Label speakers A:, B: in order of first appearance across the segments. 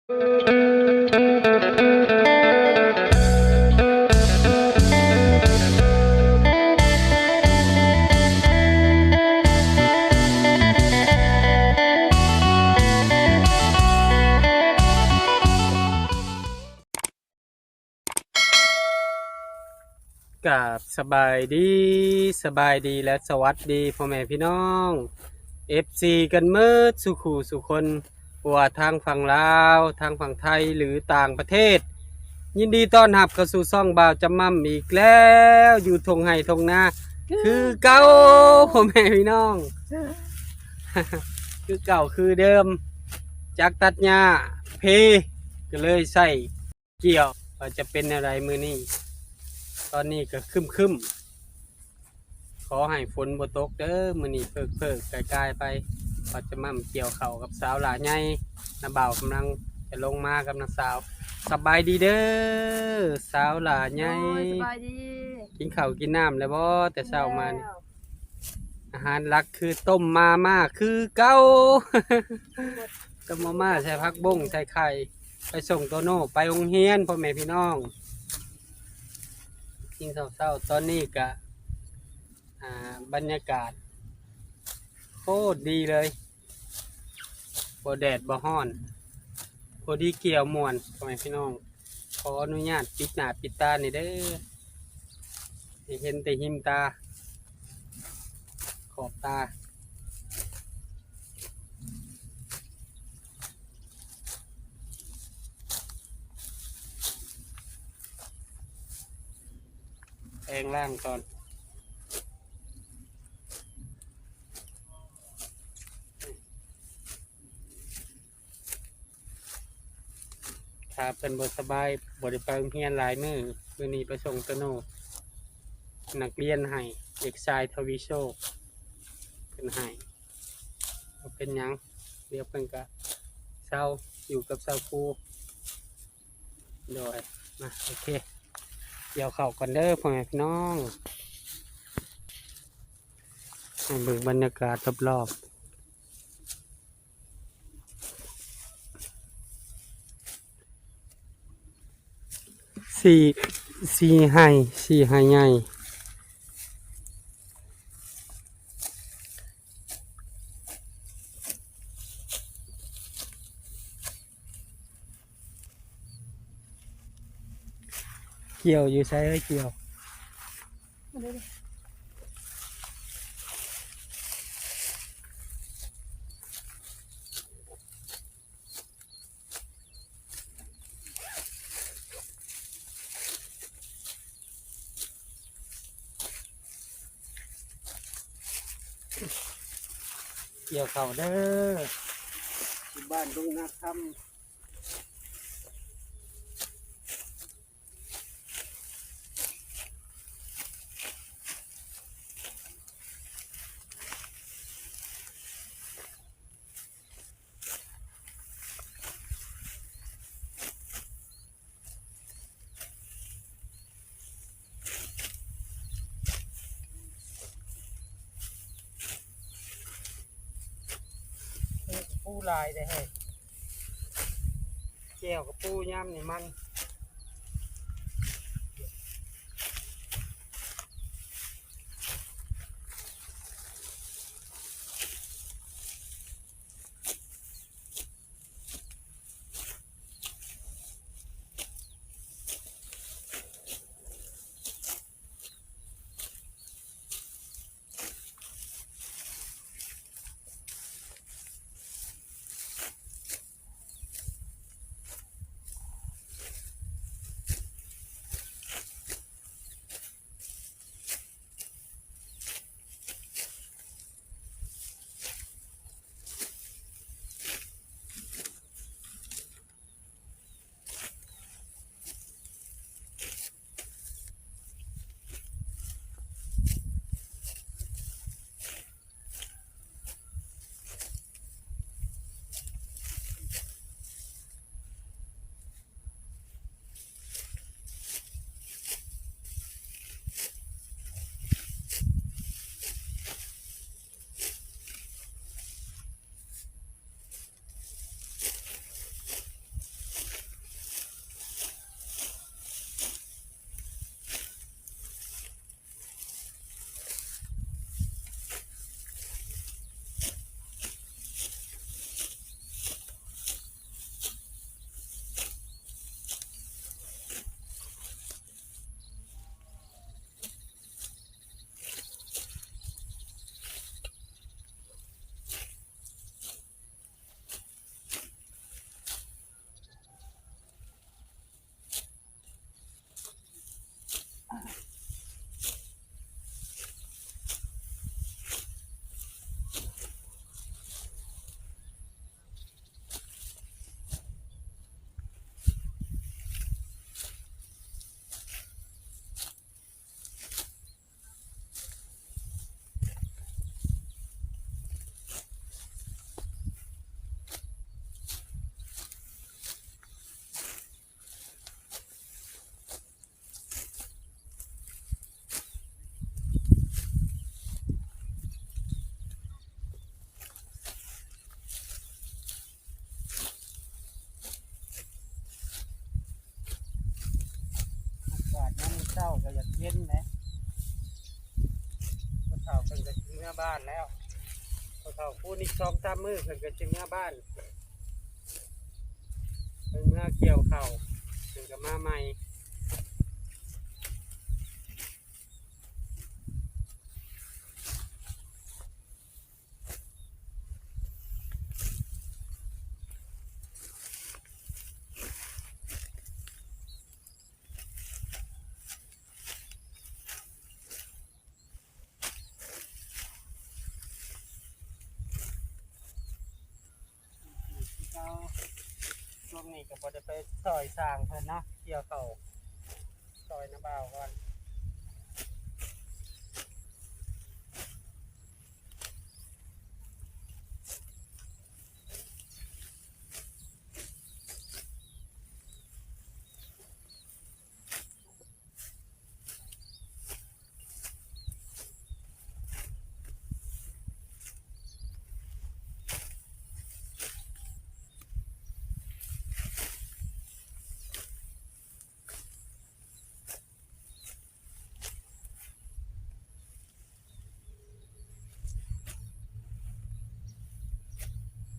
A: กับสบายดีและสวัสดีพ่อแม่พี่น้อง FC กันเมิดสุขูสุคนว่าทางฝั่งลาวทางฝั่งไทยหรือต่างประเทศ ยินดีต้อนรับเข้าสู่ช่องบ่าวจำม่ำอีกแล้วอยู่ทงไห้ทงนาคือเก่าพ่อแม่พี่น้อง คือเก่าคือเดิมจากตัดหญ้าเพก็เลยใส่เกี่ยวว่าจะเป็นอะไรมือนี้ตอนนี้ก็คึมขอให้ฝนบ่ตกเด้อมื้อนี้เพิกๆกายๆไปว่าจะมั่มเกี่ยวเข่ากับสาวหลาใหญ่น้าบ่าวกำลังจะลงมากับน้าสาวสบายดีเด้อสาวหลาใหญ่
B: สบายดี
A: กินข้าวกินน้ำแล้วบ่แต่เช้ามานี่อาหารหลักคือต้มมาม่าคือเก่า ต้มมาม่าใส่ผักบุ้งใส่ไข่ไปส่งโตโน่ไปโรงเรียนพ่อแม่พี่น้องกินเช้าๆตอนนี้ก็บรรยากาศโคตรดีเลยบ่แดดบ่ฮ้อนพอดีเกี่ยวม่วนพ่อแม่พี่น้องขออนุญาตปิดหน้าปิดตานี่เด้อให้เห็นแต่หิมตาขอบตาแปลงร่างก่อนถ้าเป็นบ่สบายบ่ได้ไปโรงเรียนหลายมื้อนี้ไปส่งโตโน่นักเรียนให้เด็กชายทวีโชคเพิ่นให้บ่เป็นหยังเดี๋ยวเพิ่นก็เศร้าอยู่กับเศร้าครูโดยมาโอเคเดี๋ยวเข้าก่อนเด้อพ่อแม่พี่น้องให้เบิ่งบรรยากาศรอบๆสี่ไห้ใหญ่เกี่ยวอยู่ใช้เอ้ยเกี่ยวเกี่ยวเข้าเด้อที่บ้านดงนาคำปูลายได้ให้แก้วกับปูย่ำนี่มัน าก็อยากเย็นนะพอเฒ่าเพิ่นก็ถึงหน้าบ้านแล้วพอเฒ่าพูดอีก2-3 มื้อเพิ่นก็ถึงหน้าบ้านเพิ่นเมื่อเกี่ยวข้าวเพิ่นก็มาใหม่ช่วงนี้ก็บ่ได้ไปซอยสร้างเพิ่นเนาะเกี่ยวข้าวซอยน้าบ่าวก่อน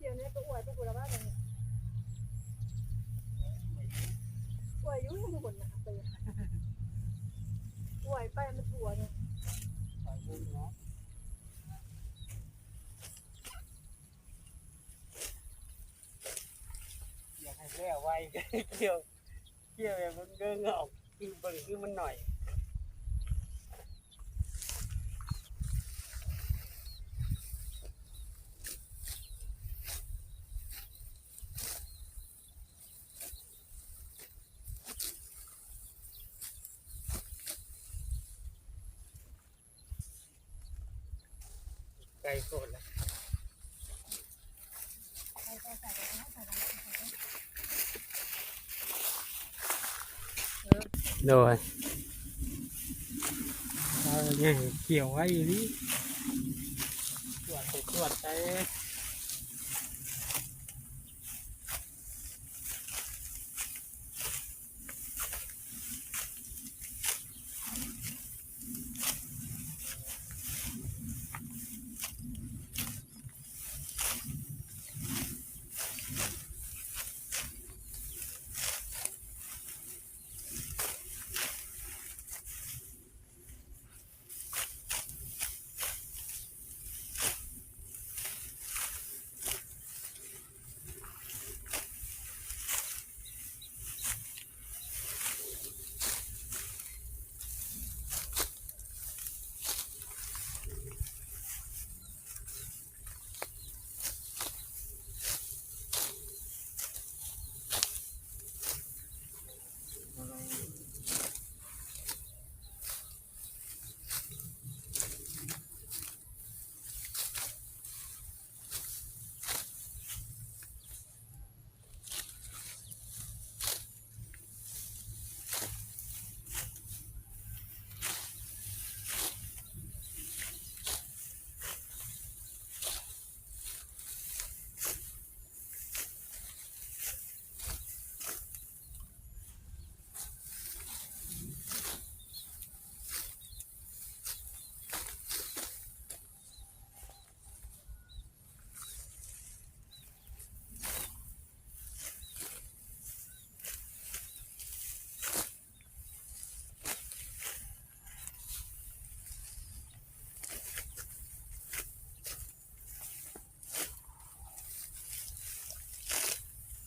B: เดี๋ยวนี้ก็อวยไปกูแล้วว่าอะไรเนี่ยอวยยุ่งทุกคนนะไปอวยไปมันถั่วเนี่ย
A: ไปดูเนาะอยากให้แล้วไวเกี่ยวอย่างมันเด้งออกคือเบิ่งคือมันหน่อยไกลโคตรแล้วโดยเอาเนี่ยเกี่ยวไว้อยู่นี่ตรวจไป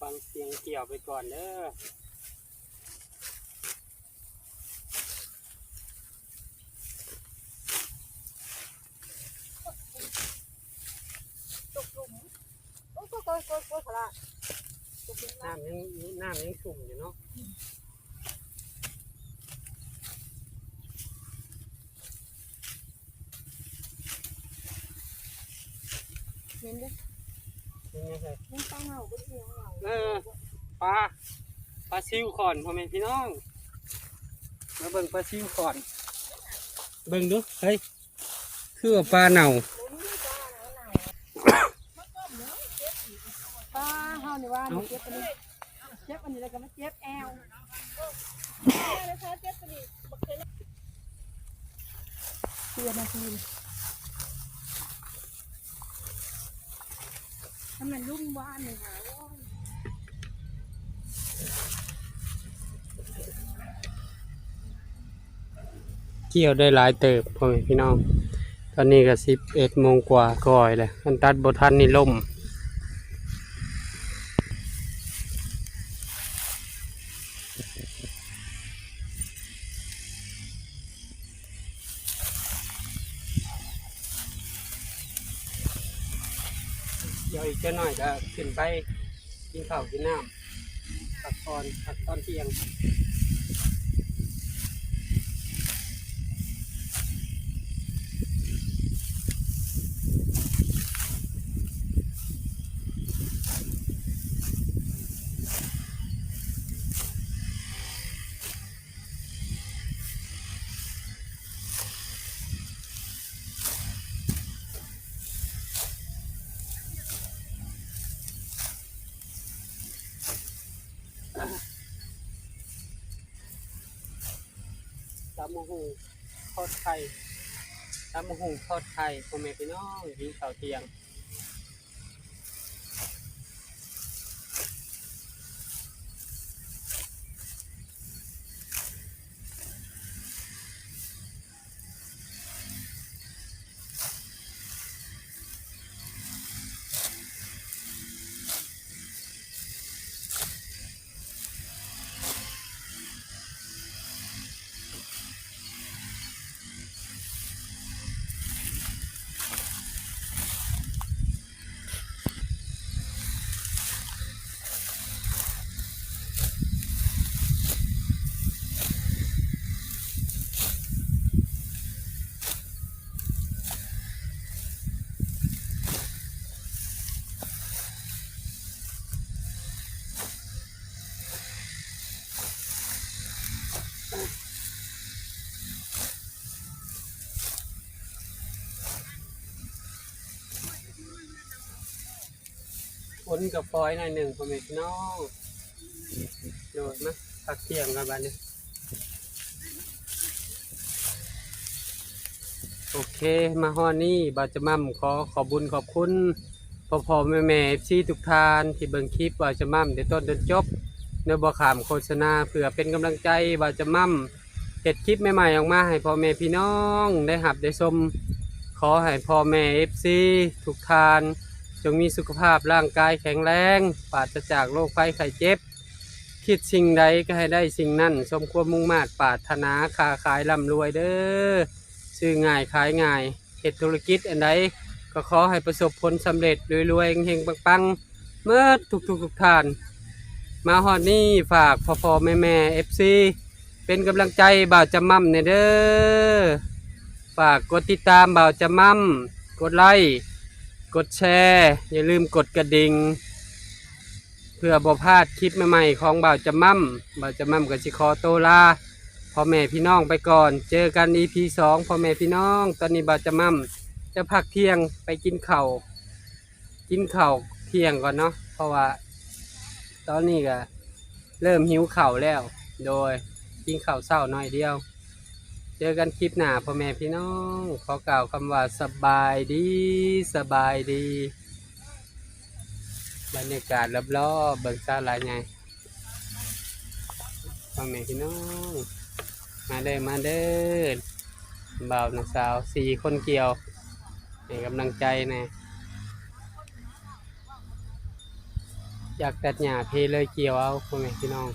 A: ฟังเสียงเกี่ยวไปก่อนเด้อ
B: ตกหลุมโอ้ก็สละตกหลุม
A: น้ำยังชุ่มอยู่เนาะ
B: เน้นด้วย
A: ยังไงเลย
B: เน้นป้าเงาบนเอียงเงา
A: ปลาซิวขอนพ่อแม่พี่น้องมาเบิ่งปลาซิวขอนเบิ่งดูเฮ้ยคือว่าปลาเน่า
B: ป้าเฮานี่ว่านี่เจ็บอันนี้เจ็บอันนี้แล้วก็มาเจ็บแอวแล้วเจ็บอันนี้บักเ 10นาทีถ้ามันรุ่งว่านเลยค่ะโอ้ย
A: เกี่ยวได้หลายเติบพ่อแม่พี่น้องตอนนี้ก็11 โมงกว่าก่อยเลยคันตัดบ่ทันนี่ล่มเดี๋ยวอีกเจ้าหน่อยก็ขึ้นไปกินข้าวกินน้ำพักตอนเที่ยงตำมะฮุ่งทอดไข่พ่อแม่พี่น้องกินข้าวเที่ยงฝนกับฟอยหน่อยหนึ่งพ่อแม่พี่น้องโดดมาพักเที่ยงกันบ้านนี้โอเคมาฮอดนี่บาจะมั่มขอบุญขอบคุณพ่อแม่FCทุกท่านที่เบิ่งคลิปบาจะมั่มแต่ต้นจนจบเนื้อบ่ขามโฆษณาเพื่อเป็นกำลังใจบาจะมั่มเฮ็ดคลิปใหม่ๆออกมาให้พ่อแม่พี่น้องได้หับได้ชมขอให้พ่อแม่ FC ทุกท่านจงมีสุขภาพร่างกายแข็งแรงปราศจากโรคภัยไข้เจ็บคิดสิ่งใดก็ให้ได้สิ่งนั้นสมความมุ่งมา่ปรารถนาค้าขายร่ำรวยเด้อซื้อง่ายขายง่ายเฮ็ดธุรกิจอันใดก็ขอให้ประสบผลสำเร็จรวยๆเฮงๆปังๆเมื่อทุกท่านมาฮอดนี่ฝากพ่อแม่ FC เป็นกำลังใจบ่าวจำมั่มเนี่ยเด้อฝากกดติดตามบ่าวจำมั่มกดไลค์กดแชร์อย่าลืมกดกระดิ่งเพื่อบ่พลาดคลิปใหม่ๆของบ่าวจำมั่มกับสิขอโตลาพ่อแม่พี่น้องไปก่อนเจอกัน EP 2พ่อแม่พี่น้องตอนนี้บ่าวจำมั่มจะพักเที่ยงไปกินข้าวเที่ยงก่อนเนาะเพราะว่าตอนนี้ก็เริ่มหิวข้าวแล้วโดยกินข้าวเช้าหน่อยเดียวเจอกันคลิปหน้าพ่อแม่พี่น้องขอกล่าวคำว่าสบายดีบรรยากาศรอบๆเบิ่งซาหลายไงพ่อแม่พี่น้องมาเด้อบ่าวนักสาว4 คนเกี่ยวให้กำลังใจนะอยากตัดหญ้าเพเลยเกี่ยวเอาพ่อแม่พี่น้อง